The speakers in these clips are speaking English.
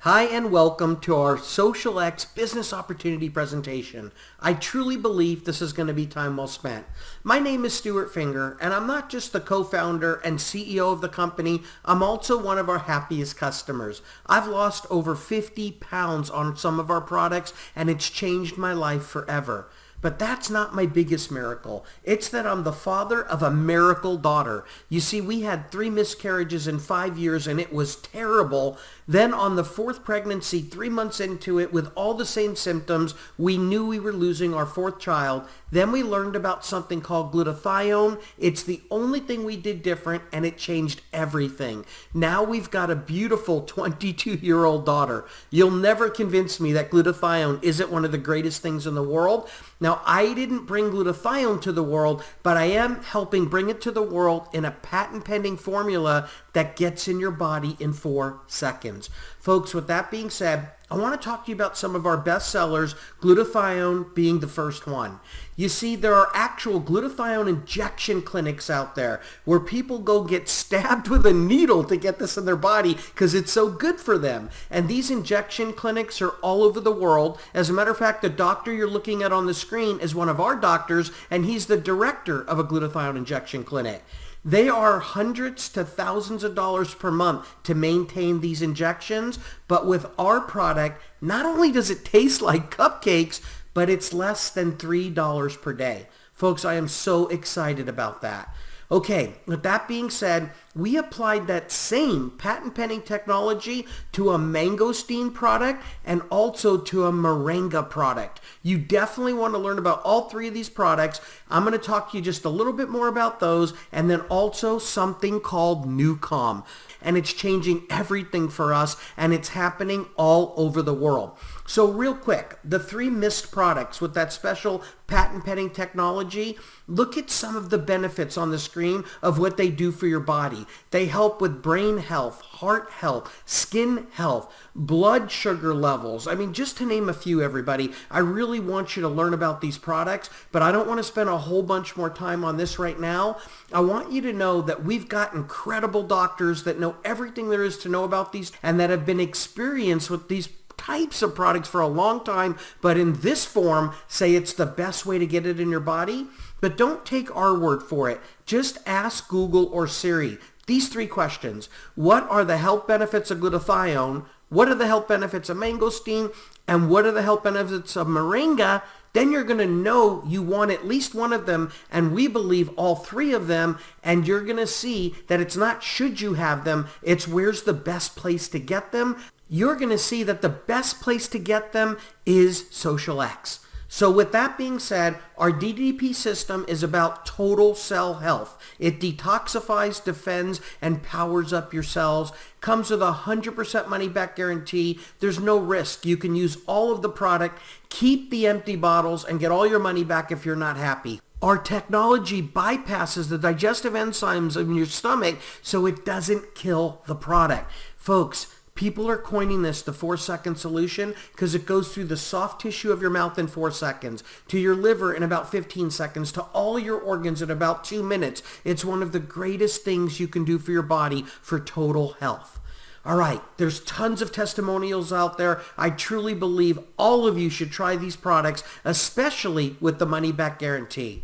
Hi and welcome to our XosialX business opportunity presentation. I truly believe this is going to be time well spent. My name is Stuart Finger and I'm not just the co-founder and CEO of the company, I'm also one of our happiest customers. I've lost over 50 pounds on some of our products and it's changed my life forever. But that's not my biggest miracle. It's that I'm the father of a miracle daughter. You see, we had 3 miscarriages in 5 years and it was terrible. Then on the 4th pregnancy, 3 months into it with all the same symptoms, we knew we were losing our 4th child. Then we learned about something called glutathione. It's the only thing we did different and it changed everything. Now we've got a beautiful 22-year-old daughter. You'll never convince me that glutathione isn't one of the greatest things in the world. Now, I didn't bring glutathione to the world, but I am helping bring it to the world in a patent-pending formula that gets in your body in 4 seconds. Folks, with that being said, I want to talk to you about some of our best sellers, glutathione being the first one. You see, there are actual glutathione injection clinics out there where people go get stabbed with a needle to get this in their body because it's so good for them. And these injection clinics are all over the world. As a matter of fact, the doctor you're looking at on the screen is one of our doctors, and he's the director of a glutathione injection clinic. They are hundreds to thousands of dollars per month to maintain these injections, but with our product, not only does it taste like cupcakes, but it's less than $3 per day. Folks, I am so excited about that. Okay, with that being said, we applied that same patent-pending technology to a mangosteen product and also to a moringa product. You definitely want to learn about all 3 of these products. I'm going to talk to you just a little bit more about those and then also something called NuCalm. And it's changing everything for us and it's happening all over the world. So real quick, the 3 mist products with that special patent-pending technology, look at some of the benefits on the screen of what they do for your body. They help with brain health, heart health, skin health, blood sugar levels. I mean, just to name a few, everybody. I really want you to learn about these products, but I don't want to spend a whole bunch more time on this right now. I want you to know that we've got incredible doctors that know everything there is to know about these and that have been experienced with these types of products for a long time, but in this form say it's the best way to get it in your body. But don't take our word for it. Just ask Google or Siri these 3 questions. What are the health benefits of glutathione? What are the health benefits of mangosteen? And what are the health benefits of moringa? Then you're going to know you want at least one of them, and we believe all 3 of them, and you're going to see that it's not should you have them, it's where's the best place to get them. You're going to see that the best place to get them is XosialX. So with that being said, our DDP system is about total cell health. It detoxifies, defends, and powers up your cells. Comes with a 100% money back guarantee. There's no risk. You can use all of the product, keep the empty bottles, and get all your money back if you're not happy. Our technology bypasses the digestive enzymes in your stomach so it doesn't kill the product. Folks, people are coining this the 4-second solution because it goes through the soft tissue of your mouth in 4 seconds, to your liver in about 15 seconds, to all your organs in about 2 minutes. It's one of the greatest things you can do for your body for total health. All right, there's tons of testimonials out there. I truly believe all of you should try these products, especially with the money back guarantee.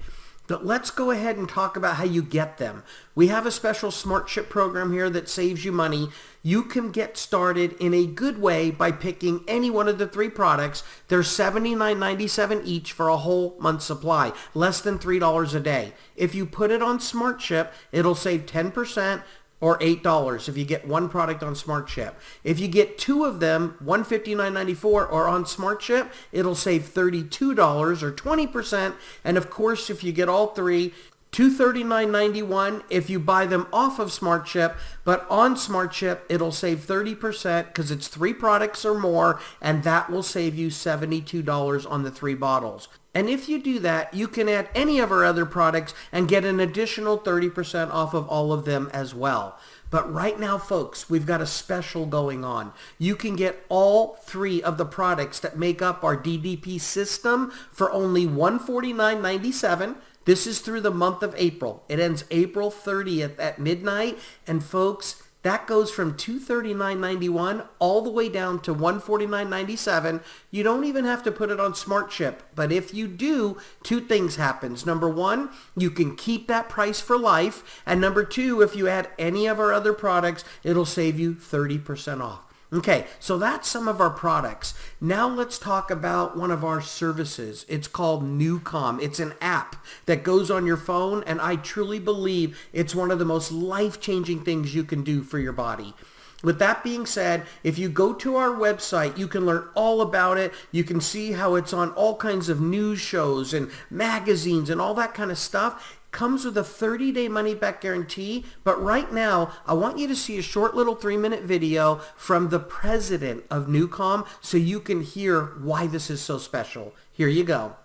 But let's go ahead and talk about how you get them. We have a special Smart Ship program here that saves you money. You can get started in a good way by picking any one of the 3 products. They're $79.97 each for a whole month's supply, less than $3 a day. If you put it on Smart Ship, it'll save 10%. Or $8 if you get 1 product on Smart Ship. If you get 2 of them, $159.94 or on Smart Ship, it'll save $32 or 20%. And of course, if you get all 3, $239.91 if you buy them off of Smart Ship, but on Smart Ship, it'll save 30% because it's 3 products or more, and that will save you $72 on the 3 bottles. And if you do that, you can add any of our other products and get an additional 30% off of all of them as well. But right now, folks, we've got a special going on. You can get all 3 of the products that make up our DDP system for only $149.97. This is through the month of April. It ends April 30th at midnight. And folks, That goes from $239.91 all the way down to $149.97. You don't even have to put it on Smart Ship. But if you do, two things happens. Number one, you can keep that price for life. And number two, if you add any of our other products, it'll save you 30% off. Okay, so that's some of our products. Now let's talk about one of our services. It's called NuCalm. It's an app that goes on your phone, and I truly believe it's one of the most life-changing things you can do for your body. With that being said, if you go to our website, you can learn all about it. You can see how it's on all kinds of news shows and magazines and all that kind of stuff. Comes with a 30-day money-back guarantee, but right now I want you to see a short little 3-minute video from the president of NuCalm so you can hear why this is so special. Here you go.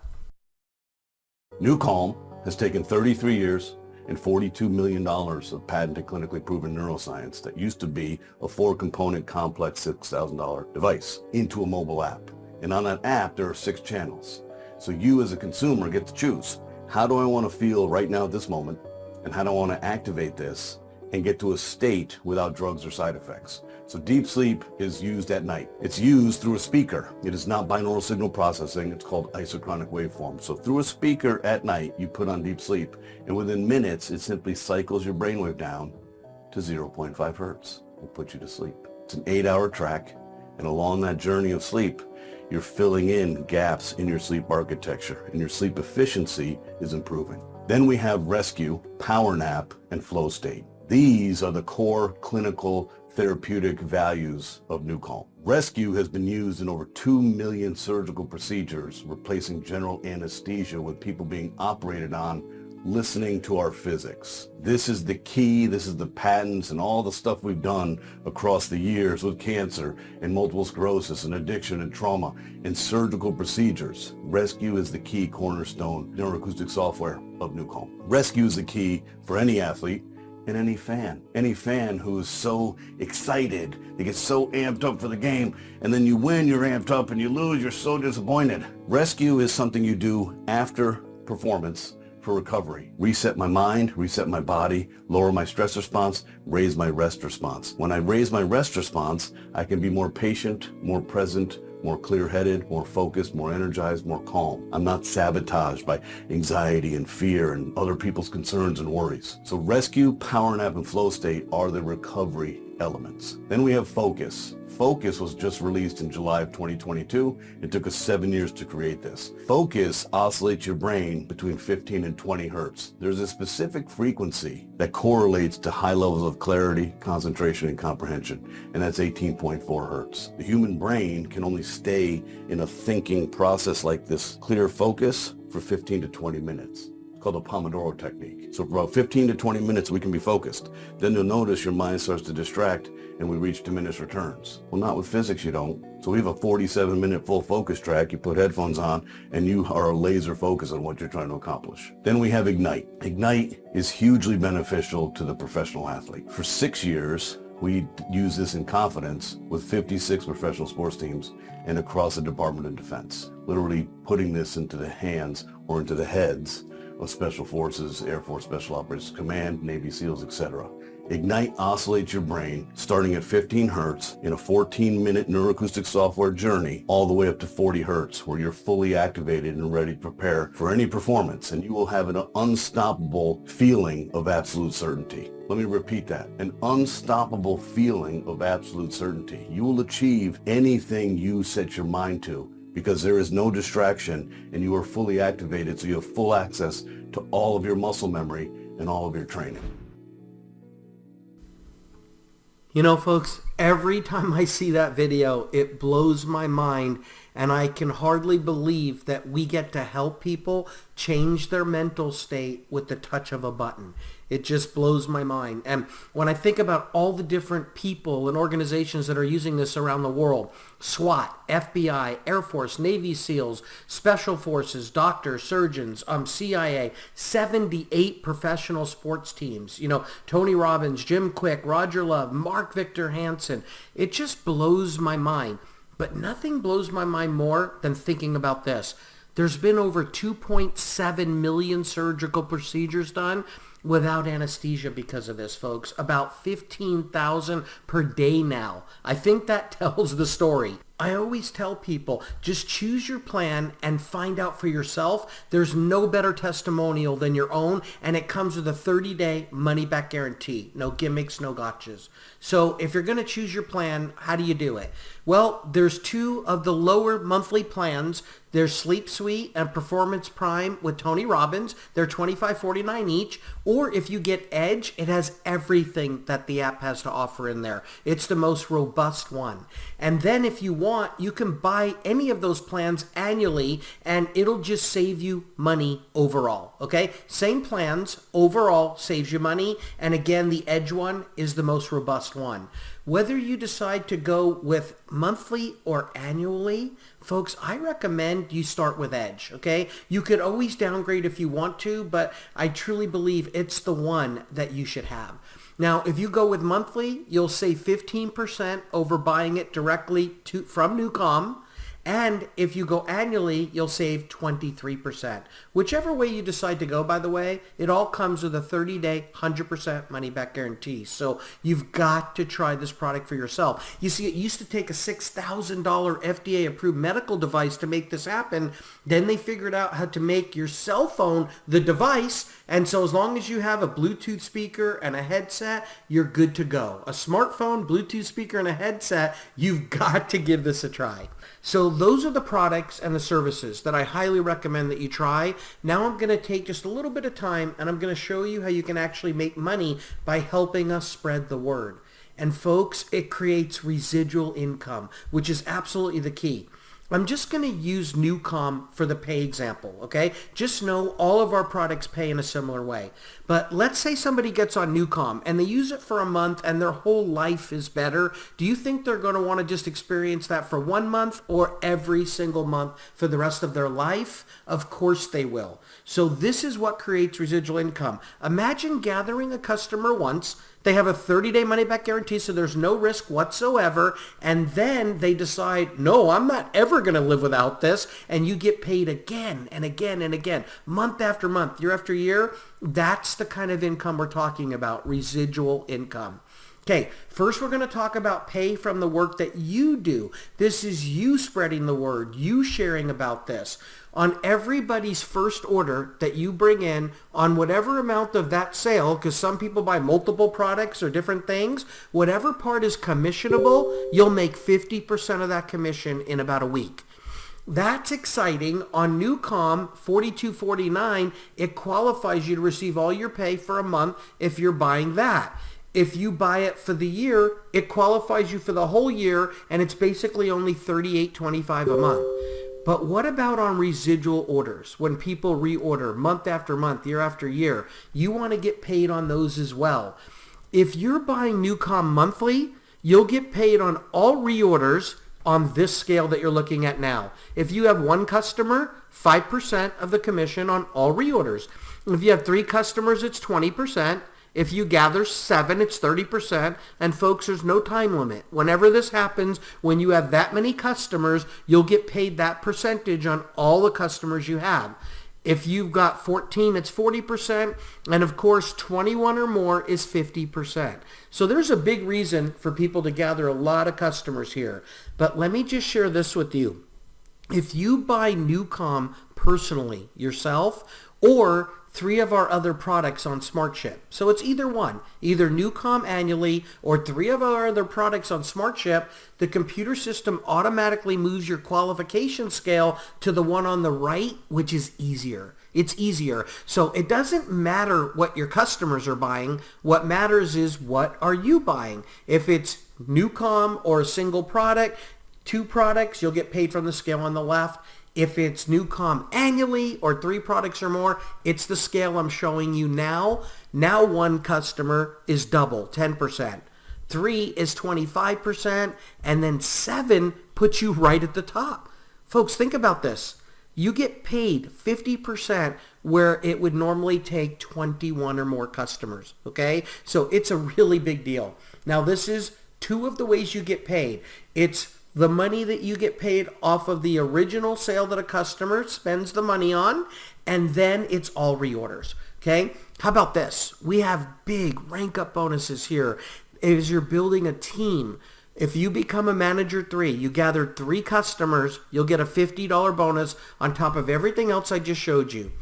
NuCalm has taken 33 years and $42 million of patented clinically proven neuroscience that used to be a 4-component complex $6,000 device into a mobile app. And on that app there are 6 channels. So you as a consumer get to choose. How do I want to feel right now at this moment, and how do I want to activate this and get to a state without drugs or side effects? So deep sleep is used at night. It's used through a speaker. It is not binaural signal processing. It's called isochronic waveform. So through a speaker at night, you put on deep sleep, and within minutes, it simply cycles your brainwave down to 0.5 hertz and puts you to sleep. It's an 8-hour track, and along that journey of sleep, you're filling in gaps in your sleep architecture, and your sleep efficiency is improving. Then we have Rescue, Power Nap, and Flow State. These are the core clinical therapeutic values of NuCalm. Rescue has been used in over 2 million surgical procedures, replacing general anesthesia with people being operated on listening to our physics. This is the key, this is the patents and all the stuff we've done across the years with cancer and multiple sclerosis and addiction and trauma and surgical procedures. Rescue is the key cornerstone neuroacoustic software of NuCalm. Rescue is the key for any athlete and any fan who is so excited, they get so amped up for the game, and then you win, you're amped up, and you lose, you're so disappointed. Rescue is something you do after performance for recovery. Reset my mind, reset my body, lower my stress response, raise my rest response. When I raise my rest response, I can be more patient, more present, more clear-headed, more focused, more energized, more calm. I'm not sabotaged by anxiety and fear and other people's concerns and worries. So Rescue, Power Nap, and Flow State are the recovery elements. Then we have Focus. Focus was just released in July of 2022. It took us 7 years to create this. Focus oscillates your brain between 15 and 20 hertz. There's a specific frequency that correlates to high levels of clarity, concentration, and comprehension, and that's 18.4 hertz. The human brain can only stay in a thinking process like this clear focus for 15 to 20 minutes. Called the Pomodoro technique. So for about 15 to 20 minutes we can be focused. Then you'll notice your mind starts to distract and we reach diminished returns. Well, not with physics you don't. So we have a 47-minute full focus track. You put headphones on and you are laser focused on what you're trying to accomplish. Then we have Ignite. Ignite is hugely beneficial to the professional athlete. For 6 years, we use this in confidence with 56 professional sports teams and across the Department of Defense. Literally putting this into the hands or into the heads of Special Forces, Air Force Special Operations Command, Navy SEALs, etc. Ignite oscillates your brain starting at 15 hertz in a 14-minute neuroacoustic software journey all the way up to 40 hertz where you're fully activated and ready to prepare for any performance, and you will have an unstoppable feeling of absolute certainty. Let me repeat that. An unstoppable feeling of absolute certainty. You will achieve anything you set your mind to, because there is no distraction and you are fully activated, so you have full access to all of your muscle memory and all of your training. You know, folks, every time I see that video, it blows my mind, and I can hardly believe that we get to help people change their mental state with the touch of a button. It just blows my mind. And when I think about all the different people and organizations that are using this around the world, SWAT, FBI, Air Force, Navy SEALs, Special Forces, doctors, surgeons, CIA, 78 professional sports teams, you know, Tony Robbins, Jim Quick, Roger Love, Mark Victor Hansen. It just blows my mind. But nothing blows my mind more than thinking about this. There's been over 2.7 million surgical procedures done. without anesthesia because of this, folks. About 15,000 per day now. I think that tells the story. I always tell people, just choose your plan and find out for yourself. There's no better testimonial than your own, and it comes with a 30-day money-back guarantee. No gimmicks, no gotchas. So if you're going to choose your plan, how do you do it? Well, there's two of the lower monthly plans. There's Sleep Suite and Performance Prime with Tony Robbins. They're $25.49 each. Or if you get Edge, it has everything that the app has to offer in there. It's the most robust one. And then if you want, you can buy any of those plans annually, and it'll just save you money overall. Okay? Same plans, overall saves you money. And again, the Edge one is the most robust one. Whether you decide to go with monthly or annually, folks, I recommend you start with Edge, okay? You could always downgrade if you want to, but I truly believe it's the one that you should have. Now, if you go with monthly, you'll save 15% over buying it directly from NuCalm. And if you go annually, you'll save 23%. Whichever way you decide to go, by the way, it all comes with a 30-day, 100% money-back guarantee. So you've got to try this product for yourself. You see, it used to take a $6,000 FDA-approved medical device to make this happen. Then they figured out how to make your cell phone the device. And so as long as you have a Bluetooth speaker and a headset, you're good to go. A smartphone, Bluetooth speaker, and a headset, you've got to give this a try. So those are the products and the services that I highly recommend that you try. Now I'm going to take just a little bit of time, and I'm going to show you how you can actually make money by helping us spread the word. And folks, it creates residual income, which is absolutely the key. I'm just going to use NuCalm for the pay example, okay? Just know all of our products pay in a similar way. But let's say somebody gets on NuCalm and they use it for a month and their whole life is better. Do you think they're going to want to just experience that for 1 month or every single month for the rest of their life? Of course they will. So this is what creates residual income. Imagine gathering a customer once. They have a 30-day money-back guarantee, so there's no risk whatsoever. And then they decide, no, I'm not ever going to live without this. And you get paid again and again and again, month after month, year after year. That's the kind of income we're talking about, residual income. Okay, first we're going to talk about pay from the work that you do. This is you spreading the word, you sharing about this. On everybody's first order that you bring in, on whatever amount of that sale, because some people buy multiple products or different things, whatever part is commissionable, you'll make 50% of that commission in about a week. That's exciting. On NuCalm $42.49, it qualifies you to receive all your pay for a month if you're buying that. If you buy it for the year, it qualifies you for the whole year, and it's basically only $38.25 a month. But what about on residual orders? When people reorder month after month, year after year, you want to get paid on those as well. If you're buying NuCalm monthly, you'll get paid on all reorders on this scale that you're looking at now. If you have one customer, 5% of the commission on all reorders. If you have 3 customers, it's 20%. If you gather 7, it's 30%. And folks, there's no time limit. Whenever this happens, when you have that many customers, you'll get paid that percentage on all the customers you have. If you've got 14, it's 40%. And of course, 21 or more is 50%. So there's a big reason for people to gather a lot of customers here. But let me just share this with you. If you buy NuCalm personally yourself, or 3 of our other products on SmartShip. So it's either one, either NuCalm annually or 3 of our other products on SmartShip. The computer system automatically moves your qualification scale to the one on the right, which is easier. It's easier. So it doesn't matter what your customers are buying. What matters is what are you buying. If it's NuCalm or a single product, 2 products, you'll get paid from the scale on the left. If it's NuCalm annually or 3 products or more, it's the scale I'm showing you now. Now 1 customer is double, 10%. 3 is 25%. And then 7 puts you right at the top. Folks, think about this. You get paid 50% where it would normally take 21 or more customers. Okay? So it's a really big deal. Now this is 2 of the ways you get paid. It's the money that you get paid off of the original sale that a customer spends the money on, and then it's all reorders. Okay? How about this? We have big rank up bonuses here. As you're building a team, if you become a manager 3, you gather 3 customers, you'll get a $50 bonus on top of everything else I just showed you.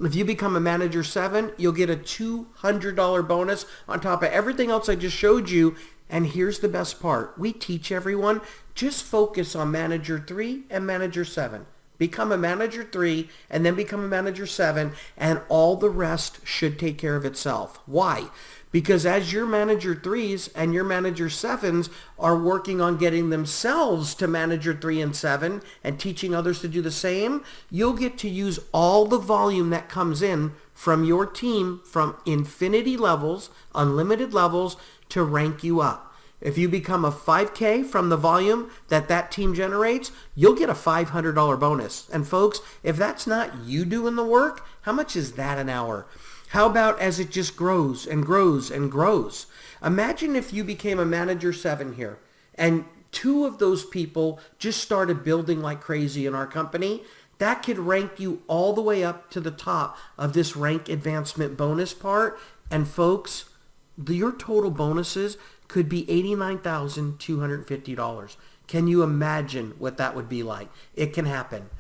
If you become a manager 7, you'll get a $200 bonus on top of everything else I just showed you. And here's the best part. We teach everyone, just focus on manager 3 and manager 7. Become a manager 3 and then become a manager 7, and all the rest should take care of itself. Why? Because as your manager 3s and your manager 7s are working on getting themselves to manager 3 and 7 and teaching others to do the same, you'll get to use all the volume that comes in from your team from infinity levels, unlimited levels, to rank you up. If you become a 5K from the volume that team generates, you'll get a $500 bonus. And folks, if that's not you doing the work, how much is that an hour? How about as it just grows and grows and grows? Imagine if you became a manager 7 here and 2 of those people just started building like crazy in our company. That could rank you all the way up to the top of this rank advancement bonus part. And folks, your total bonuses could be $89,250. Can you imagine what that would be like? It can happen.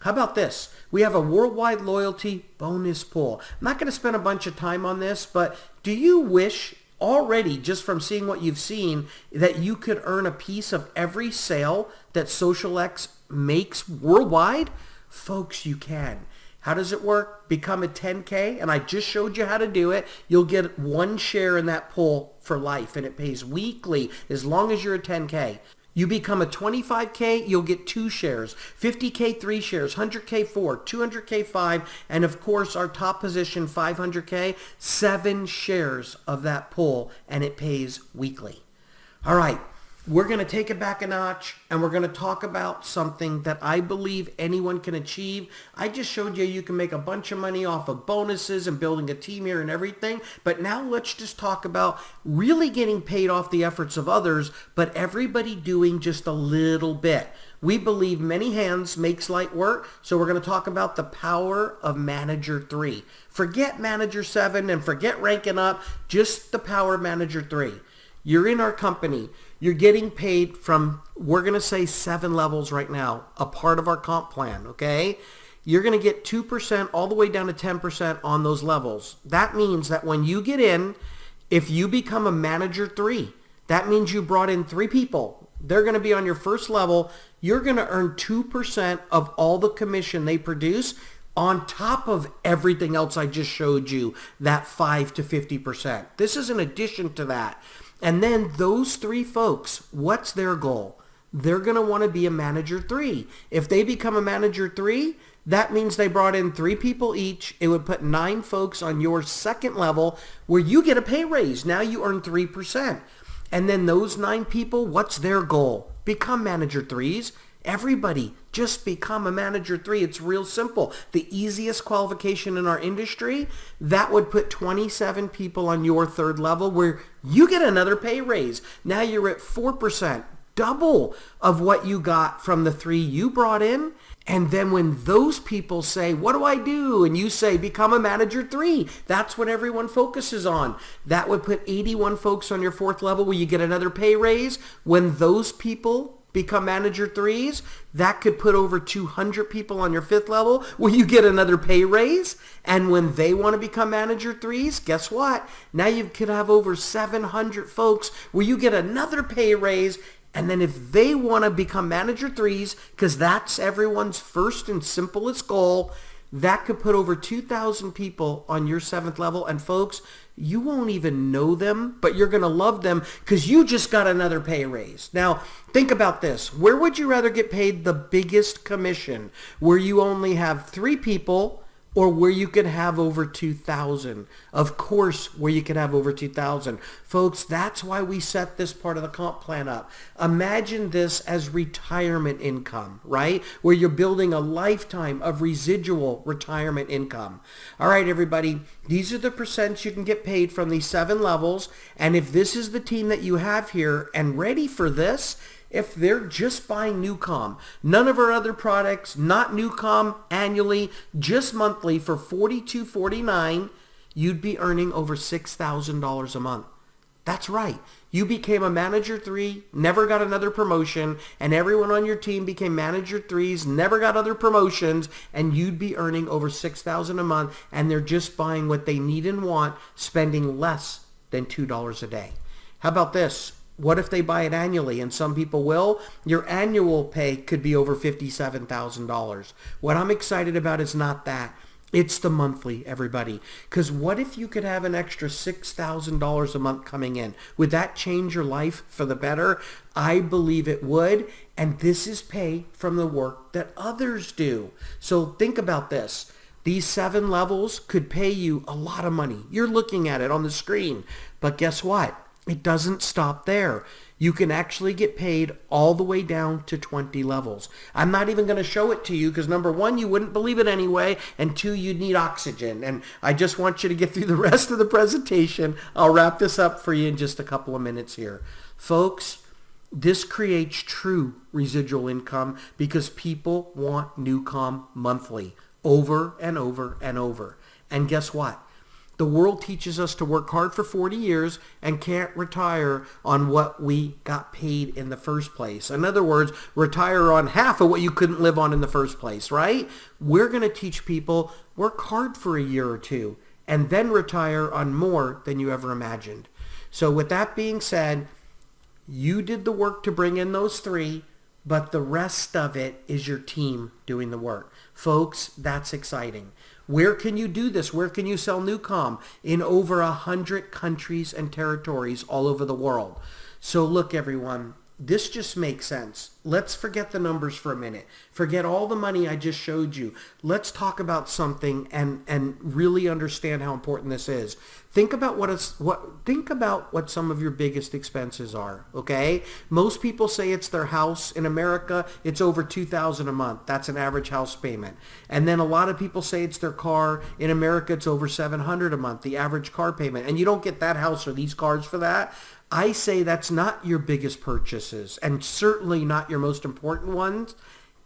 How about this? We have a worldwide loyalty bonus pool. I'm not going to spend a bunch of time on this, but do you wish already, just from seeing what you've seen, that you could earn a piece of every sale that XosialX makes worldwide? Folks, you can. How does it work? Become a 10K, and I just showed you how to do it. You'll get 1 share in that pool for life, and it pays weekly as long as you're a 10K. You become a 25K, you'll get 2 shares, 50K 3 shares, 100K 4, 200K 5, and of course our top position 500K, 7 shares of that pool, and it pays weekly. All right, we're going to take it back a notch, and we're going to talk about something that I believe anyone can achieve. I just showed you can make a bunch of money off of bonuses and building a team here and everything, but now let's just talk about really getting paid off the efforts of others, but everybody doing just a little bit. We believe many hands makes light work, so we're going to talk about the power of manager 3. Forget manager 7 and forget ranking up, just the power of manager 3. You're in our company. You're getting paid from, we're going to say 7 levels right now, a part of our comp plan, okay? You're going to get 2% all the way down to 10% on those levels. That means that when you get in, if you become a manager 3, that means you brought in 3 people. They're going to be on your first level. You're going to earn 2% of all the commission they produce on top of everything else I just showed you, that 5 to 50%. This is in addition to that. And then those 3 folks, what's their goal? They're going to want to be a manager 3. If they become a manager 3, that means they brought in 3 people each. It would put 9 folks on your second level where you get a pay raise. Now you earn 3%. And then those 9 people, what's their goal? Become manager 3s. Everybody, just become a manager 3. It's real simple. The easiest qualification in our industry, that would put 27 people on your third level where you get another pay raise. Now you're at 4%, double of what you got from the 3 you brought in. And then when those people say, what do I do? And you say, become a manager 3. That's what everyone focuses on. That would put 81 folks on your fourth level where you get another pay raise. When those people become manager 3s, that could put over 200 people on your fifth level where you get another pay raise. And when they want to become manager 3s, guess what? Now you could have over 700 folks where you get another pay raise. And then if they want to become manager 3s, because that's everyone's first and simplest goal, that could put over 2,000 people on your 7th level. And folks, you won't even know them, but you're going to love them because you just got another pay raise. Now, think about this. Where would you rather get paid the biggest commission? Where you only have 3 people, or where you could have over 2,000? Of course, where you could have over 2,000. Folks, that's why we set this part of the comp plan up. Imagine this as retirement income, right? Where you're building a lifetime of residual retirement income. All right, everybody, these are the percents you can get paid from these 7 levels. And if this is the team that you have here and ready for this, if they're just buying NuCalm, none of our other products, not NuCalm annually, just monthly for $42.49, you'd be earning over $6,000 a month. That's right. You became a manager 3, never got another promotion, and everyone on your team became manager 3s, never got other promotions, and you'd be earning over $6,000 a month, and they're just buying what they need and want, spending less than $2 a day. How about this? What if they buy it annually? And some people will. Your annual pay could be over $57,000. What I'm excited about is not that. It's the monthly, everybody. Because what if you could have an extra $6,000 a month coming in? Would that change your life for the better? I believe it would. And this is pay from the work that others do. So think about this. These 7 levels could pay you a lot of money. You're looking at it on the screen. But guess what? It doesn't stop there. You can actually get paid all the way down to 20 levels. I'm not even going to show it to you because number 1, you wouldn't believe it anyway, and 2, you'd need oxygen. And I just want you to get through the rest of the presentation. I'll wrap this up for you in just a couple of minutes here. Folks, this creates true residual income because people want NuCalm monthly over and over and over. And guess what? The world teaches us to work hard for 40 years and can't retire on what we got paid in the first place. In other words, retire on half of what you couldn't live on in the first place, right? We're going to teach people work hard for a year or 2 and then retire on more than you ever imagined. So with that being said, you did the work to bring in those 3, but the rest of it is your team doing the work. Folks, that's exciting. Where can you do this? Where can you sell NuCalm? In over 100 countries and territories all over the world. So look, everyone, this just makes sense. Let's forget the numbers for a minute. Forget all the money I just showed you. Let's talk about something and really understand how important this is. Think about what some of your biggest expenses are, okay? Most people say it's their house. In America, it's over $2,000 a month. That's an average house payment. And then a lot of people say it's their car. In America, it's over $700 a month, the average car payment. And you don't get that house or these cars for that. I say that's not your biggest purchases and certainly not your most important ones.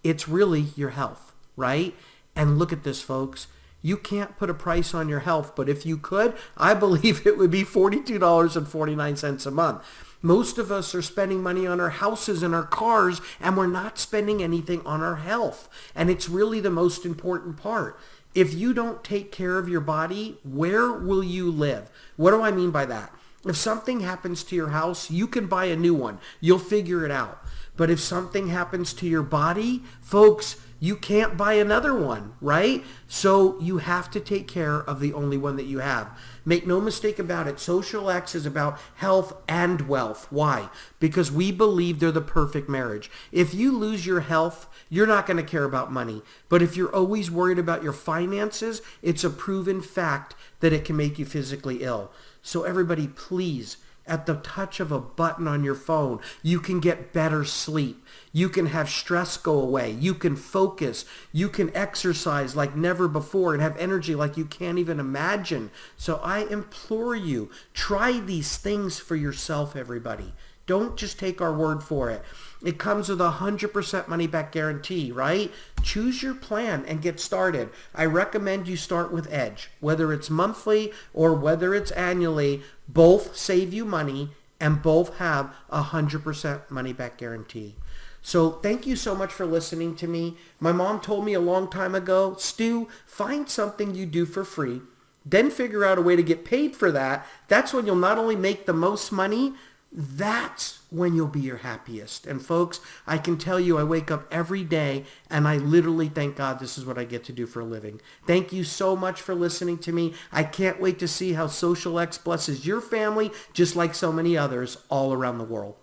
It's really your health, right? And look at this, folks. You can't put a price on your health, but if you could, I believe it would be $42.49 a month. Most of us are spending money on our houses and our cars, and we're not spending anything on our health. And it's really the most important part. If you don't take care of your body, where will you live? What do I mean by that? If something happens to your house, you can buy a new one. You'll figure it out. But if something happens to your body, folks, you can't buy another one, right? So you have to take care of the only one that you have. Make no mistake about it. XosialX is about health and wealth. Why? Because we believe they're the perfect marriage. If you lose your health, you're not going to care about money. But if you're always worried about your finances, it's a proven fact that it can make you physically ill. So everybody, please, at the touch of a button on your phone, you can get better sleep. You can have stress go away. You can focus. You can exercise like never before and have energy like you can't even imagine. So I implore you, try these things for yourself, everybody. Don't just take our word for it. It comes with a 100% money back guarantee, right? Choose your plan and get started. I recommend you start with Edge. Whether it's monthly or whether it's annually, both save you money and both have a 100% money back guarantee. So thank you so much for listening to me. My mom told me a long time ago, Stu, find something you do for free, then figure out a way to get paid for that. That's when you'll not only make the most money, that's when you'll be your happiest. And folks, I can tell you I wake up every day and I literally thank God this is what I get to do for a living. Thank you so much for listening to me. I can't wait to see how XosialX blesses your family just like so many others all around the world.